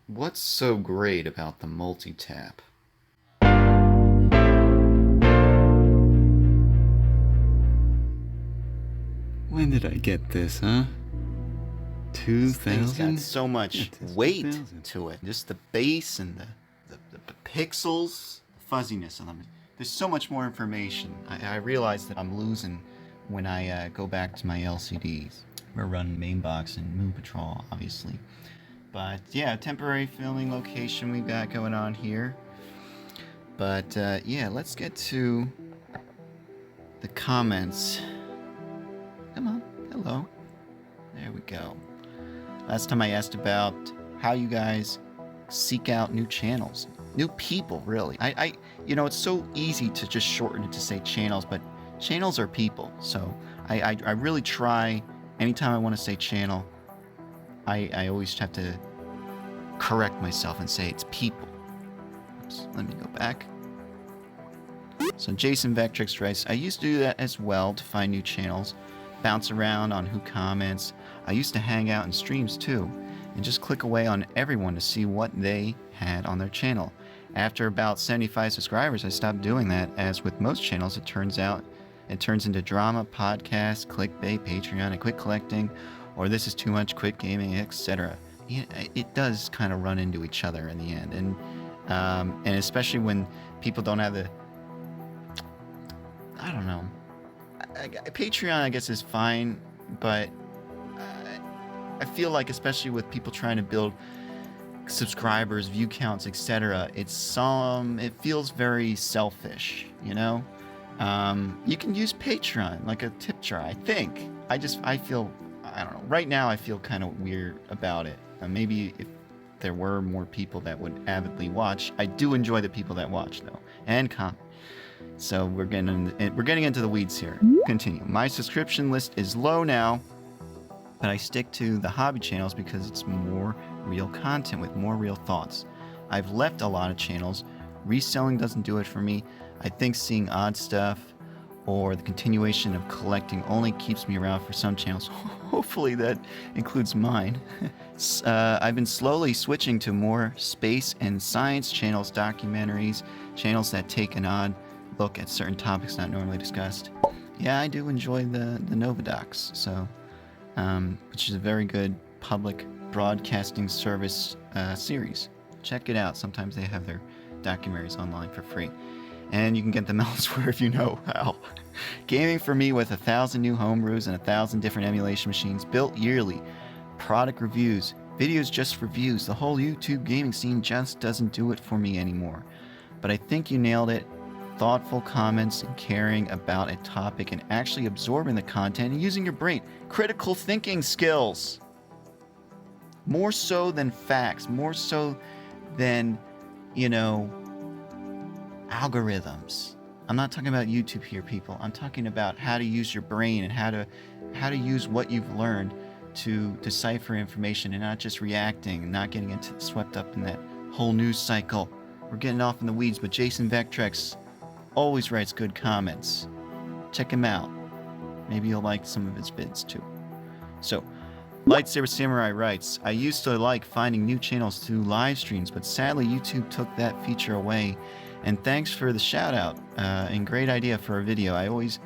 What's so great about the multi-tap? When did I get this, huh? This thing's got 2000? so much weight to it. Just the bass and the pixels, the fuzziness of them. There's so much more information. I realize that I'm losing when I go back to my LCDs. We're running Mainbox and Moon Patrol, obviously. But yeah, temporary filming location we got going on here. But yeah, let's get to the comments. Come on, hello. There we go. Last time I asked about how you guys seek out new channels, new people, really. It's so easy to just shorten it to say channels, but channels are people. So I really try, anytime I want to say channel, I always have to correct myself and say it's people. Oops, let me go back. So Jason Vectrix writes, I used to do that as well to find new channels, bounce around on who comments. I used to hang out in streams too, and just click away on everyone to see what they had on their channel. After about 75 subscribers, I stopped doing that, as with most channels, it turns into drama, podcast, clickbait, Patreon, and quit collecting, or this is too much, quit gaming, etc. It does kind of run into each other in the end, and especially when people don't have the, I don't know. Patreon, I guess, is fine, but I feel like, especially with people trying to build subscribers, view counts, etc., it feels very selfish, you know? You can use Patreon like a tip jar, I think. I don't know. Right now, I feel kind of weird about it. Maybe if there were more people that would avidly watch. I do enjoy the people that watch, though, and comment. So we're getting into the weeds here. Continue. My subscription list is low now, but I stick to the hobby channels because it's more real content with more real thoughts. I've left a lot of channels. Reselling doesn't do it for me. I think seeing odd stuff or the continuation of collecting only keeps me around for some channels. Hopefully that includes mine. I've been slowly switching to more space and science channels, documentaries, channels that take an odd look at certain topics not normally discussed. Yeah, I do enjoy the Novadocs, so which is a very good public broadcasting service series. Check it out. Sometimes they have their documentaries online for free, and you can get them elsewhere if you know how. Gaming for me, with 1,000 new homebrews and 1,000 different emulation machines built yearly, product reviews, videos just for views. The whole YouTube gaming scene just doesn't do it for me anymore. But I think you nailed it. Thoughtful comments and caring about a topic and actually absorbing the content and using your brain. Critical thinking skills. More so than facts. More so than, algorithms. I'm not talking about YouTube here, people. I'm talking about how to use your brain and how to use what you've learned to decipher information and not just reacting and not getting swept up in that whole news cycle. We're getting off in the weeds, but Jason Vectrex always writes good comments. Check him out. Maybe you'll like some of his vids too. So, Lightsaber Samurai writes, I used to like finding new channels through live streams, but sadly YouTube took that feature away. And thanks for the shout out and great idea for a video. I always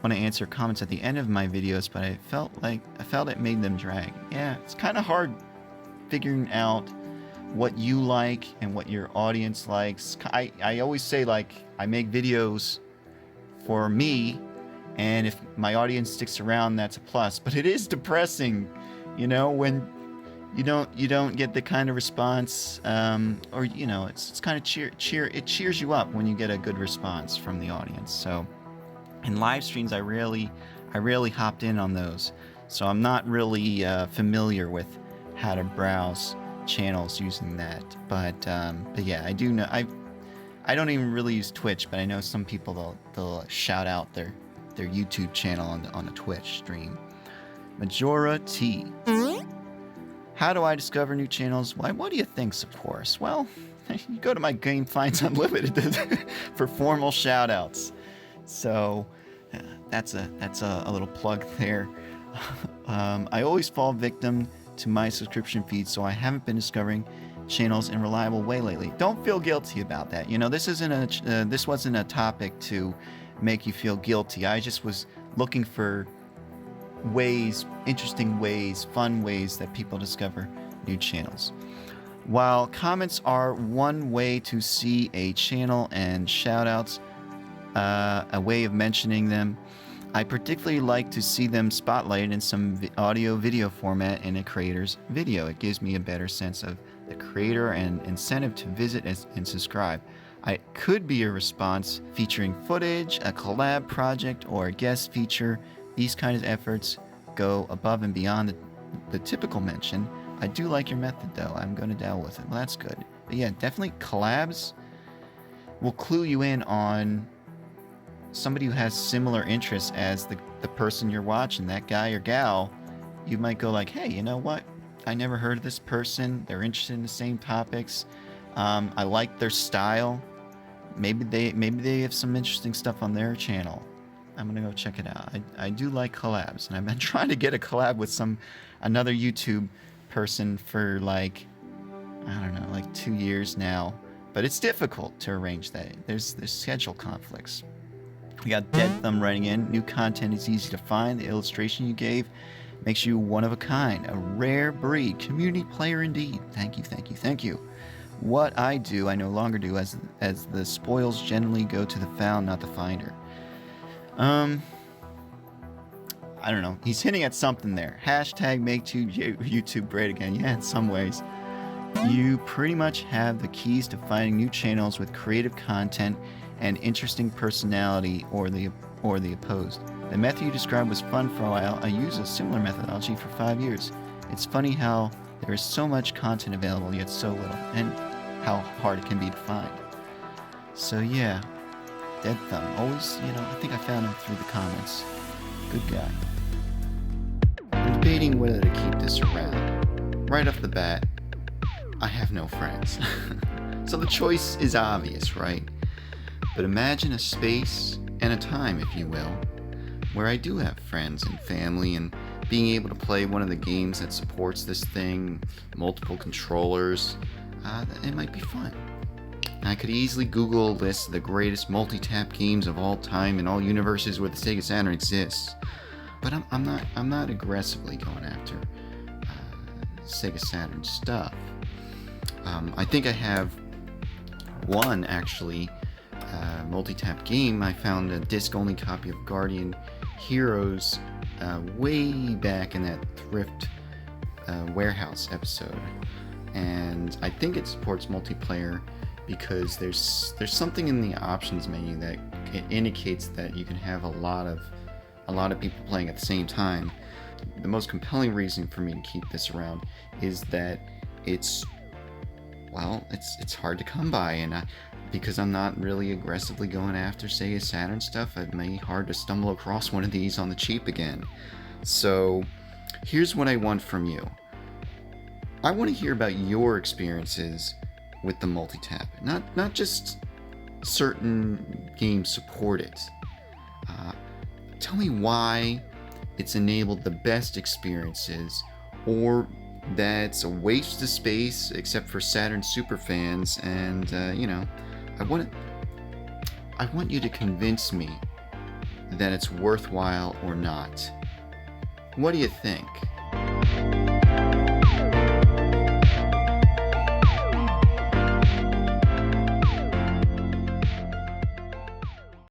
want to answer comments at the end of my videos, but I felt it made them drag. Yeah, it's kind of hard figuring out what you like and what your audience likes. I always say, like, I make videos for me, and if my audience sticks around, that's a plus. But it is depressing, when you don't get the kind of response, or it's kind of it cheers you up when you get a good response from the audience. So in live streams, I rarely hopped in on those, so I'm not really familiar with how to browse channels using that, but yeah, I do know. I don't even really use Twitch, but I know some people they'll shout out their YouTube channel on the Twitch stream. Majora T. How do I discover new channels? Why? What do you think's of course? Well, you go to my Game Finds Unlimited for formal shout outs. So that's a little plug there. I always fall victim to my subscription feed, so I haven't been discovering channels in a reliable way lately. Don't feel guilty about that. You know, this wasn't a topic to make you feel guilty. I just was looking for ways, interesting ways, fun ways that people discover new channels. While comments are one way to see a channel and shoutouts a way of mentioning them, I particularly like to see them spotlighted in some audio-video format in a creator's video. It gives me a better sense of the creator and incentive to visit and subscribe. It could be a response featuring footage, a collab project, or a guest feature. These kinds of efforts go above and beyond the typical mention. I do like your method, though. I'm going to dabble with it. Well, that's good. But yeah, definitely collabs will clue you in on somebody who has similar interests as the person you're watching, that guy or gal. You might go like, hey, you know what? I never heard of this person. They're interested in the same topics. I like their style. Maybe they have some interesting stuff on their channel. I'm gonna go check it out. I do like collabs, and I've been trying to get a collab with another YouTube person for like, I don't know, like 2 years now. But it's difficult to arrange that. There's schedule conflicts. We got Dead Thumb writing in. New content is easy to find. The illustration you gave makes you one of a kind, a rare breed, community player indeed. Thank you, thank you, thank you. What I do, I no longer do, as the spoils generally go to the found, not the finder. I don't know. He's hinting at something there. Hashtag make YouTube great again. Yeah, in some ways. You pretty much have the keys to finding new channels with creative content and interesting personality, or the opposed. The method you described was fun for a while. I used a similar methodology for 5 years. It's funny how there is so much content available, yet so little, and how hard it can be to find. So yeah, Dead Thumb. Always, I think I found him through the comments. Good guy. I'm debating whether to keep this around. Right off the bat, I have no friends. So the choice is obvious, right? But imagine a space and a time, if you will, where I do have friends and family, and being able to play one of the games that supports this thing, multiple controllers, it might be fun. I could easily Google a list of the greatest multi-tap games of all time in all universes where the Sega Saturn exists. But I'm not aggressively going after Sega Saturn stuff. I think I have one actually multi-tap game. I found a disc-only copy of Guardian Heroes way back in that thrift warehouse episode, and I think it supports multiplayer because there's something in the options menu that it indicates that you can have a lot of people playing at the same time. The most compelling reason for me to keep this around is that it's hard to come by, and because I'm not really aggressively going after Sega Saturn stuff, it may be hard to stumble across one of these on the cheap again. So here's what I want from you. I want to hear about your experiences with the multi-tap, not just certain games support it. Tell me why it's enabled the best experiences, or that's a waste of space except for Saturn superfans, and I want you to convince me that it's worthwhile or not. What do you think?